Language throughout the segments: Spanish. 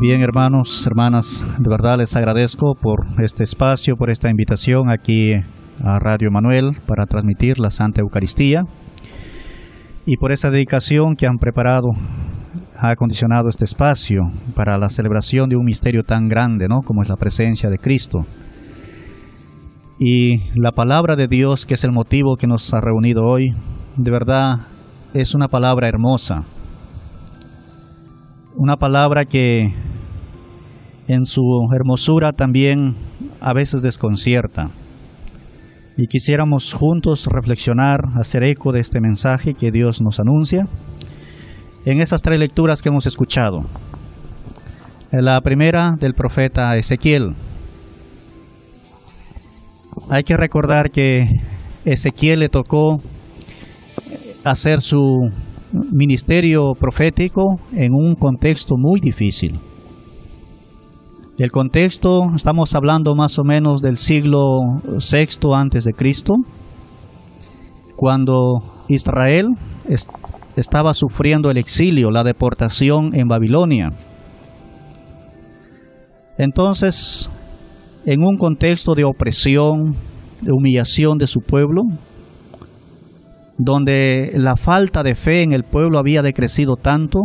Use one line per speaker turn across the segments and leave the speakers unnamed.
Bien, hermanos, hermanas, de verdad les agradezco por este espacio, por esta invitación aquí a Radio Emanuel para transmitir la Santa Eucaristía y por esa dedicación que han preparado, ha acondicionado este espacio para la celebración de un misterio tan grande, ¿no?, como es la presencia de Cristo. Y la palabra de Dios, que es el motivo que nos ha reunido hoy, de verdad es una palabra hermosa. Una palabra que en su hermosura también a veces desconcierta. Y quisiéramos juntos reflexionar, hacer eco de este mensaje que Dios nos anuncia en esas tres lecturas que hemos escuchado. La primera del profeta Ezequiel. Hay que recordar que Ezequiel le tocó hacer su ministerio profético en un contexto muy difícil. El contexto, estamos hablando más o menos del siglo VI antes de Cristo, cuando Israel estaba sufriendo el exilio, la deportación en Babilonia. Entonces, en un contexto de opresión, de humillación de su pueblo, donde la falta de fe en el pueblo había decrecido tanto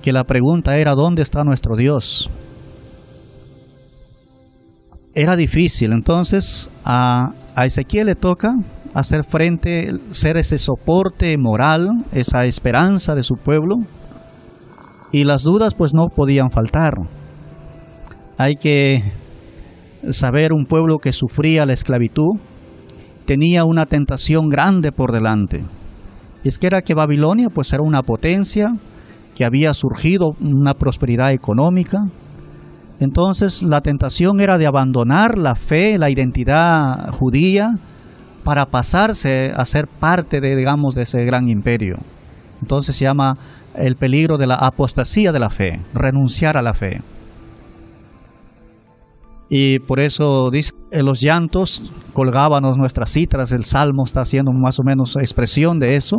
que la pregunta era: ¿dónde está nuestro Dios? Era difícil. Entonces a Ezequiel le toca hacer frente, ser ese soporte moral, esa esperanza de su pueblo, y las dudas pues no podían faltar. Hay que saber, un pueblo que sufría la esclavitud tenía una tentación grande por delante. Y es que era que Babilonia pues era una potencia que había surgido, una prosperidad económica. Entonces la tentación era de abandonar la fe, la identidad judía, para pasarse a ser parte de, digamos, de ese gran imperio. Entonces se llama el peligro de la apostasía de la fe, renunciar a la fe. Y por eso dice, en los llantos colgábamos nuestras cítara. El Salmo está haciendo más o menos expresión de eso.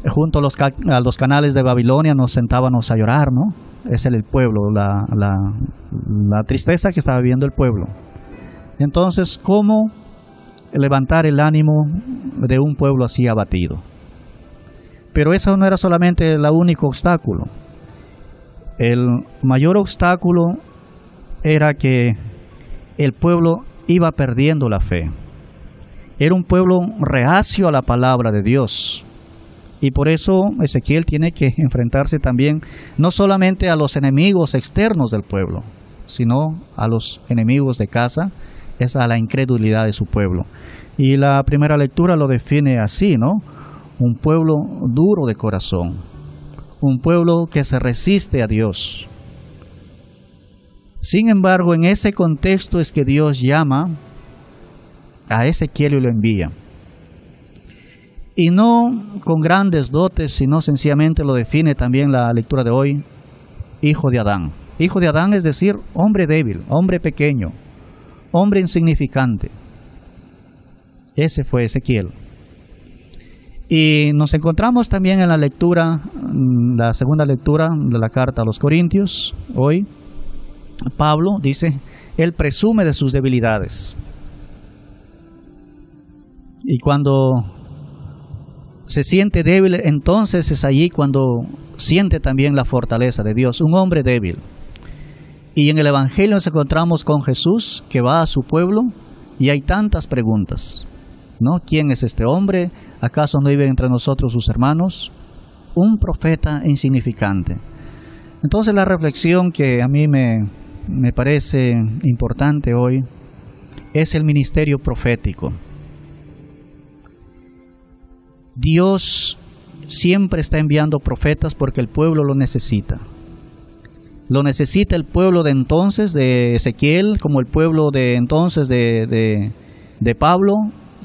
Junto a los canales de Babilonia nos sentábamos a llorar, ¿no? Es el pueblo, la tristeza que estaba viviendo el pueblo. Entonces, ¿cómo levantar el ánimo de un pueblo así abatido? Pero eso no era solamente el único obstáculo. El mayor obstáculo era que el pueblo iba perdiendo la fe. Era un pueblo reacio a la palabra de Dios. Y por eso Ezequiel tiene que enfrentarse también no solamente a los enemigos externos del pueblo, sino a los enemigos de casa, es a la incredulidad de su pueblo. Y la primera lectura lo define así, ¿no? Un pueblo duro de corazón, un pueblo que se resiste a Dios. Sin embargo, en ese contexto es que Dios llama a Ezequiel y lo envía. Y no con grandes dotes, sino sencillamente lo define también la lectura de hoy: hijo de Adán. Hijo de Adán, es decir, hombre débil, hombre pequeño, hombre insignificante. Ese fue Ezequiel. Y nos encontramos también en la lectura, la segunda lectura de la carta a los Corintios, hoy. Pablo dice, él presume de sus debilidades. Y cuando se siente débil, entonces es allí cuando siente también la fortaleza de Dios, un hombre débil. Y en el Evangelio nos encontramos con Jesús, que va a su pueblo, y hay tantas preguntas, ¿no? ¿Quién es este hombre? ¿Acaso no vive entre nosotros sus hermanos? Un profeta insignificante. Entonces la reflexión que a mí me parece importante hoy es el ministerio profético. Dios siempre está enviando profetas porque el pueblo lo necesita. Lo necesita el pueblo de entonces, de Ezequiel, como el pueblo de entonces de Pablo,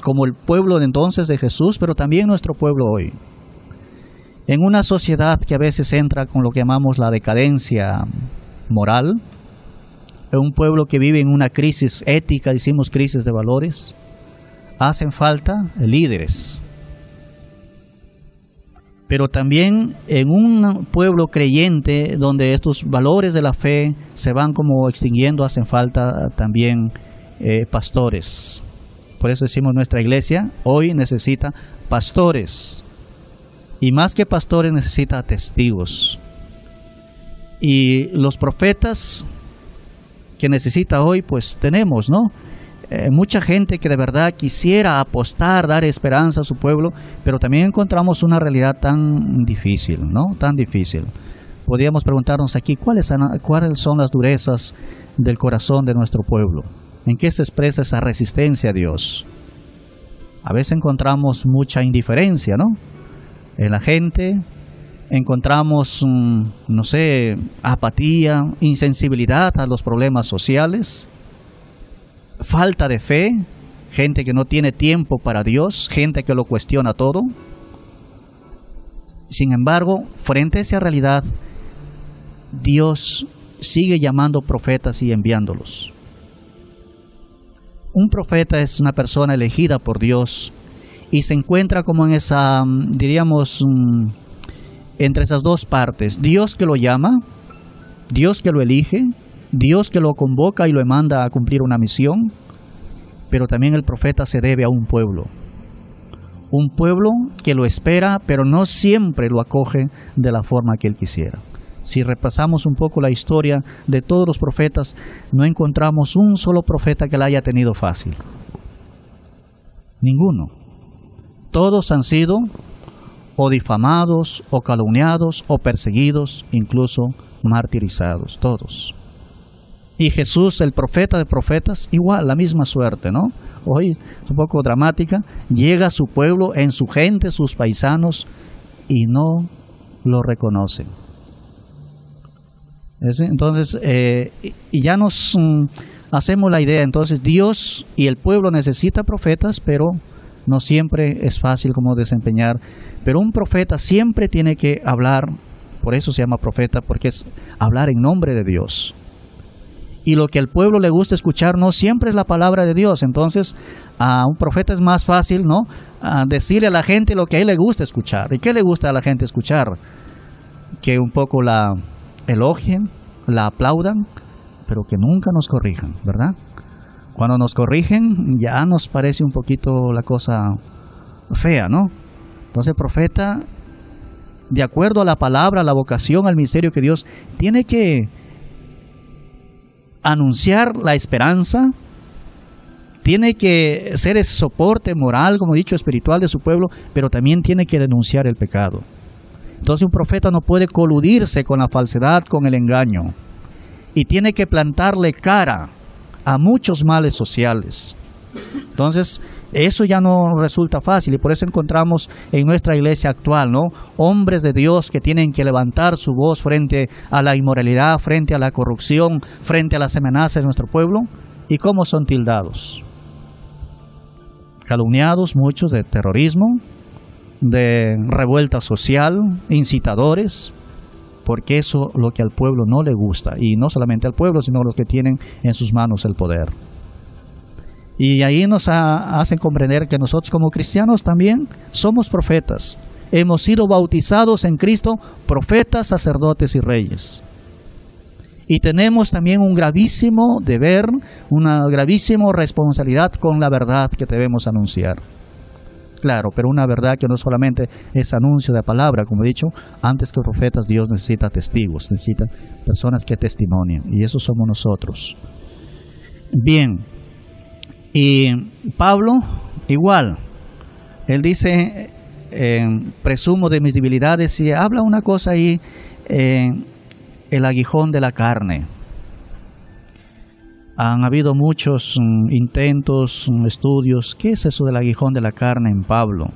como el pueblo de entonces de Jesús, pero también nuestro pueblo hoy. En una sociedad que a veces entra con lo que llamamos la decadencia moral, en un pueblo que vive en una crisis ética, decimos crisis de valores, hacen falta líderes. pero también en un pueblo creyente donde estos valores de la fe se van como extinguiendo, hacen falta también pastores. Por eso decimos, nuestra iglesia hoy necesita pastores, y más que pastores necesita testigos. Y los profetas que necesita hoy, pues tenemos, ¿no? Mucha gente que de verdad quisiera apostar, dar esperanza a su pueblo, pero también encontramos una realidad tan difícil, ¿no? Tan difícil. Podríamos preguntarnos aquí, ¿cuáles son las durezas del corazón de nuestro pueblo? ¿En qué se expresa esa resistencia a Dios? A veces encontramos mucha indiferencia, ¿no? En la gente encontramos, no sé, apatía, insensibilidad a los problemas sociales, falta de fe, gente que no tiene tiempo para Dios, gente que lo cuestiona todo. Sin embargo, frente a esa realidad, Dios sigue llamando profetas y enviándolos. Un profeta es una persona elegida por Dios y se encuentra como en esa, diríamos, entre esas dos partes. Dios que lo llama, Dios que lo elige, Dios que lo convoca y lo manda a cumplir una misión, pero también el profeta se debe a un pueblo que lo espera, pero no siempre lo acoge de la forma que él quisiera. Si repasamos un poco la historia de todos los profetas, no encontramos un solo profeta que la haya tenido fácil. Ninguno. Todos han sido o difamados, o calumniados, o perseguidos, incluso martirizados, todos. Y Jesús, el profeta de profetas, igual, la misma suerte, ¿no? Hoy es un poco dramática, llega a su pueblo, en su gente, sus paisanos, y no lo reconocen. Entonces, y ya nos hacemos la idea, entonces Dios y el pueblo necesita profetas, pero no siempre es fácil como desempeñar. Pero un profeta siempre tiene que hablar, por eso se llama profeta, porque es hablar en nombre de Dios. Y lo que al pueblo le gusta escuchar no siempre es la palabra de Dios. Entonces, a un profeta es más fácil, ¿no?, decirle a la gente lo que a él le gusta escuchar. ¿Y qué le gusta a la gente escuchar? Que un poco la elogien, la aplaudan, pero que nunca nos corrijan, ¿verdad? Cuando nos corrigen ya nos parece un poquito la cosa fea, ¿no? Entonces el profeta, de acuerdo a la palabra, a la vocación, al ministerio que Dios tiene que anunciar la esperanza, tiene que ser ese soporte moral, como he dicho, espiritual de su pueblo, pero también tiene que denunciar el pecado. Entonces un profeta no puede coludirse con la falsedad, con el engaño, y tiene que plantarle cara a muchos males sociales. Entonces eso ya no resulta fácil, y por eso encontramos en nuestra iglesia actual, ¿no?, hombres de Dios que tienen que levantar su voz frente a la inmoralidad, frente a la corrupción, frente a las amenazas de nuestro pueblo. ¿Y cómo son tildados? Calumniados, muchos, de terrorismo, de revuelta social, incitadores, porque eso es lo que al pueblo no le gusta, y no solamente al pueblo, sino a los que tienen en sus manos el poder. Y ahí nos hacen comprender que nosotros como cristianos también somos profetas. Hemos sido bautizados en Cristo, profetas, sacerdotes y reyes. Y tenemos también un gravísimo deber, una gravísima responsabilidad con la verdad que debemos anunciar. Claro, pero una verdad que no solamente es anuncio de palabra, como he dicho, antes que profetas Dios necesita testigos, necesita personas que testimonien, y eso somos nosotros. Bien, y Pablo igual, él dice, presumo de mis debilidades, y habla una cosa ahí, el aguijón de la carne. Han habido muchos intentos, estudios. ¿Qué es eso del aguijón de la carne en Pablo?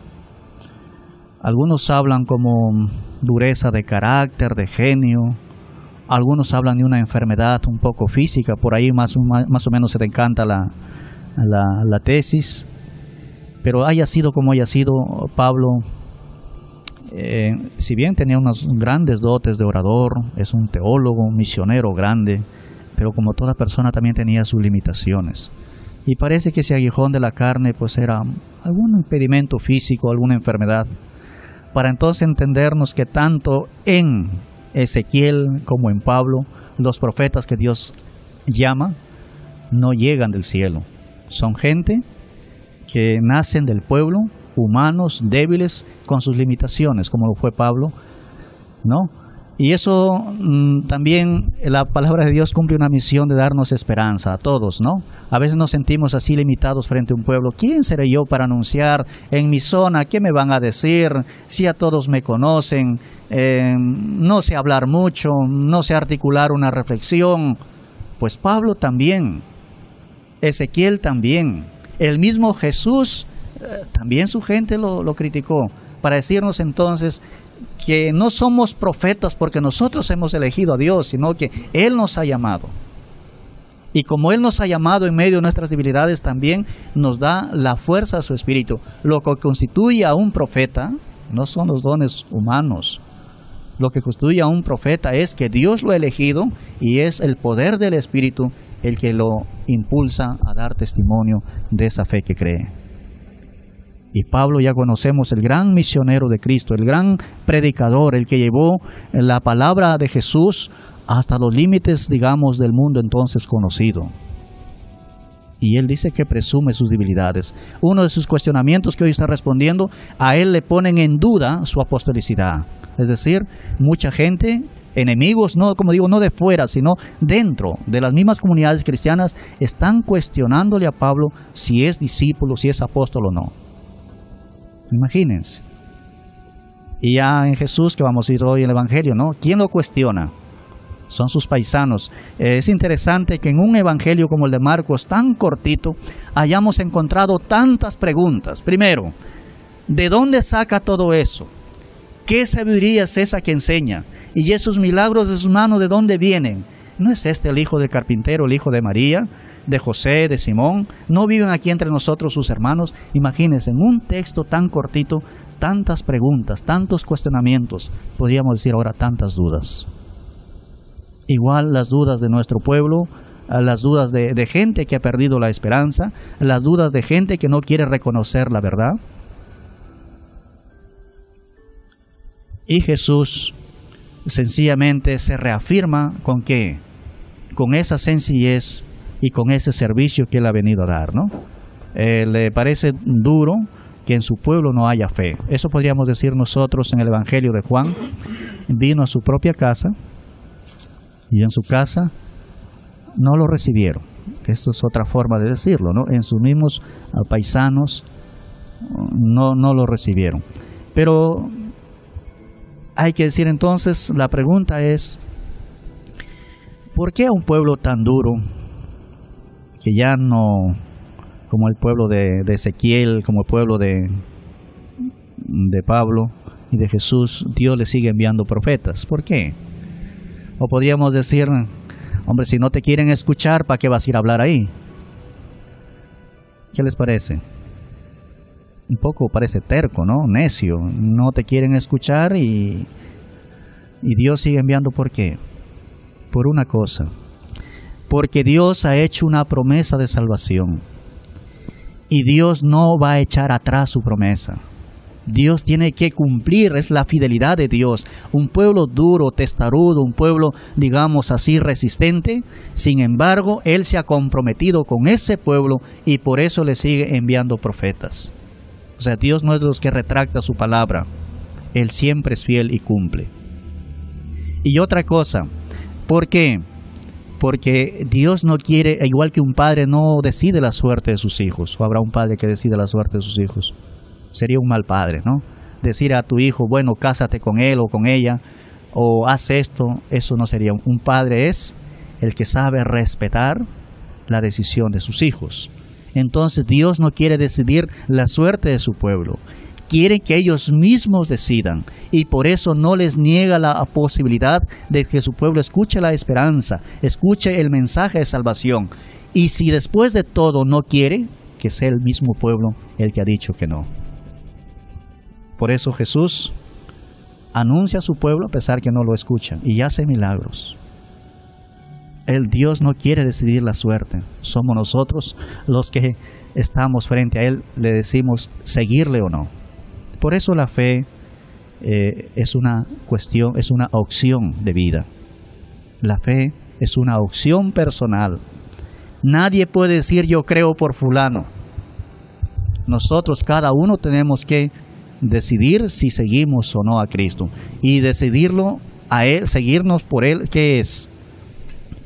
Algunos hablan como dureza de carácter, de genio. Algunos hablan de una enfermedad un poco física. Por ahí más o menos se te encanta la tesis. Pero haya sido como haya sido, Pablo, si bien tenía unas grandes dotes de orador, es un teólogo, un misionero grande, pero como toda persona también tenía sus limitaciones. Y parece que ese aguijón de la carne pues era algún impedimento físico, alguna enfermedad. para entonces entendernos que tanto en Ezequiel como en Pablo, los profetas que Dios llama no llegan del cielo. Son gente que nacen del pueblo, humanos, débiles, con sus limitaciones, como lo fue Pablo, ¿no? Y eso también la palabra de Dios cumple una misión de darnos esperanza a todos, ¿no? A veces nos sentimos así limitados frente a un pueblo. ¿Quién seré yo para anunciar en mi zona? ¿Qué me van a decir? Si a todos me conocen, no sé hablar mucho, no sé articular una reflexión. Pues Pablo también, Ezequiel también, el mismo Jesús, también su gente lo criticó, para decirnos entonces que no somos profetas porque nosotros hemos elegido a Dios, sino que Él nos ha llamado. Y como Él nos ha llamado en medio de nuestras debilidades, también nos da la fuerza de su Espíritu. Lo que constituye a un profeta no son los dones humanos. Lo que constituye a un profeta es que Dios lo ha elegido y es el poder del Espíritu el que lo impulsa a dar testimonio de esa fe que cree. Y Pablo, ya conocemos, el gran misionero de Cristo, el gran predicador, el que llevó la palabra de Jesús hasta los límites, digamos, del mundo entonces conocido. Y él dice que presume sus debilidades. Uno de sus cuestionamientos que hoy está respondiendo, a él le ponen en duda su apostolicidad. Es decir, mucha gente, enemigos, no, como digo, no de fuera, sino dentro de las mismas comunidades cristianas, están cuestionándole a Pablo si es discípulo, si es apóstol o no. Imagínense. Y ya en Jesús, que vamos a ir hoy en el Evangelio, ¿no? ¿Quién lo cuestiona? Son sus paisanos. Es interesante que en un Evangelio como el de Marcos, tan cortito, hayamos encontrado tantas preguntas. Primero, ¿de dónde saca todo eso? ¿Qué sabiduría es esa que enseña? Y esos milagros de sus manos, ¿de dónde vienen? ¿No es este el hijo del carpintero, el hijo de María, de José, de Simón? ¿No viven aquí entre nosotros sus hermanos? Imagínense, en un texto tan cortito, tantas preguntas, tantos cuestionamientos, podríamos decir ahora tantas dudas. Igual las dudas de nuestro pueblo, las dudas de gente que ha perdido la esperanza, las dudas de gente que no quiere reconocer la verdad. Y Jesús sencillamente se reafirma ¿con qué? Con esa sencillez y con ese servicio que Él ha venido a dar, ¿no? Le parece duro que en su pueblo no haya fe. Eso podríamos decir nosotros en el Evangelio de Juan. Vino a su propia casa y en su casa no lo recibieron. Esto es otra forma de decirlo, ¿no? En sus mismos paisanos no lo recibieron. Pero hay que decir entonces, la pregunta es, ¿por qué a un pueblo tan duro, que ya no, como el pueblo de Ezequiel, como el pueblo de Pablo y de Jesús, Dios le sigue enviando profetas? ¿Por qué? O podríamos decir, hombre, si no te quieren escuchar, ¿para qué vas a ir a hablar ahí? ¿Qué les parece? Un poco parece terco, ¿no? Necio. No te quieren escuchar y Dios sigue enviando. ¿Por qué? Por una cosa. Porque Dios ha hecho una promesa de salvación. Y Dios no va a echar atrás su promesa. Dios tiene que cumplir, es la fidelidad de Dios. Un pueblo duro, testarudo, un pueblo, digamos así, resistente. Sin embargo, Él se ha comprometido con ese pueblo y por eso le sigue enviando profetas. O sea, Dios no es de los que retracta su palabra. Él siempre es fiel y cumple. Y otra cosa, ¿por qué? Porque Dios no quiere, igual que un padre no decide la suerte de sus hijos, o habrá un padre que decide la suerte de sus hijos. Sería un mal padre, ¿no? Decir a tu hijo, bueno, cásate con él o con ella, o haz esto, eso no sería. Un padre es el que sabe respetar la decisión de sus hijos. Entonces Dios no quiere decidir la suerte de su pueblo. Quiere que ellos mismos decidan y por eso no les niega la posibilidad de que su pueblo escuche la esperanza, escuche el mensaje de salvación. Y si después de todo no quiere, que sea el mismo pueblo el que ha dicho que no. Por eso Jesús anuncia a su pueblo a pesar que no lo escuchan y hace milagros. El Dios no quiere decidir la suerte. Somos nosotros los que estamos frente a Él, le decimos seguirle o no. Por eso la fe es una cuestión, es una opción de vida. La fe es una opción personal. Nadie puede decir yo creo por fulano. Nosotros cada uno tenemos que decidir si seguimos o no a Cristo y decidirlo a Él, seguirnos por Él. ¿Qué es?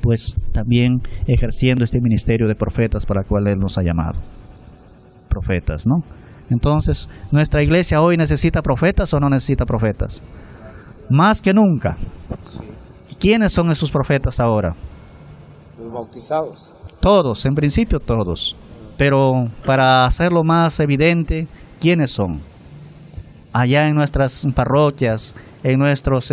Pues también ejerciendo este ministerio de profetas para el cual Él nos ha llamado. Profetas, ¿no? Entonces, ¿nuestra iglesia hoy necesita profetas o no necesita profetas? Más que nunca. ¿Y quiénes son esos profetas ahora?
Los bautizados.
Todos, en principio todos. Pero para hacerlo más evidente, ¿quiénes son? Allá en nuestras parroquias, en nuestros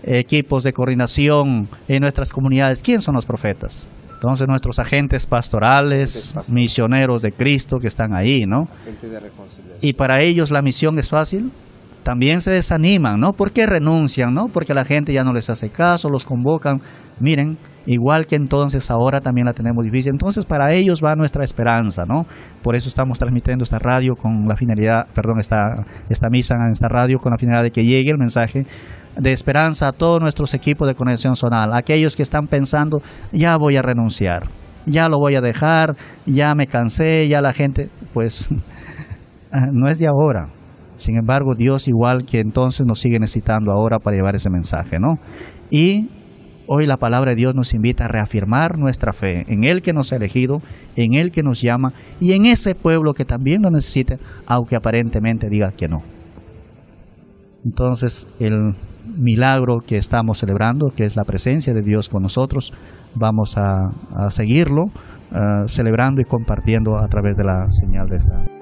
equipos de coordinación, en nuestras comunidades, ¿quiénes son los profetas? Entonces nuestros agentes pastorales, misioneros de Cristo que están ahí, ¿no?
Agentes de reconciliación.
Y para ellos la misión es fácil. También se desaniman, ¿no? ¿Por qué renuncian, no? Porque la gente ya no les hace caso, los convocan. Miren, igual que entonces ahora también la tenemos difícil. Entonces para ellos va nuestra esperanza, ¿no? Por eso estamos transmitiendo esta radio con la finalidad, esta misa en esta radio con la finalidad de que llegue el mensaje de esperanza a todos nuestros equipos de conexión zonal. Aquellos que están pensando, ya voy a renunciar, ya lo voy a dejar, ya me cansé, ya la gente, pues no es de ahora. Sin embargo, Dios igual que entonces nos sigue necesitando ahora para llevar ese mensaje, ¿no? Y hoy la palabra de Dios nos invita a reafirmar nuestra fe en Él que nos ha elegido, en Él que nos llama y en ese pueblo que también lo necesita, aunque aparentemente diga que no. Entonces, el milagro que estamos celebrando, que es la presencia de Dios con nosotros, vamos a seguirlo celebrando y compartiendo a través de la señal de esta.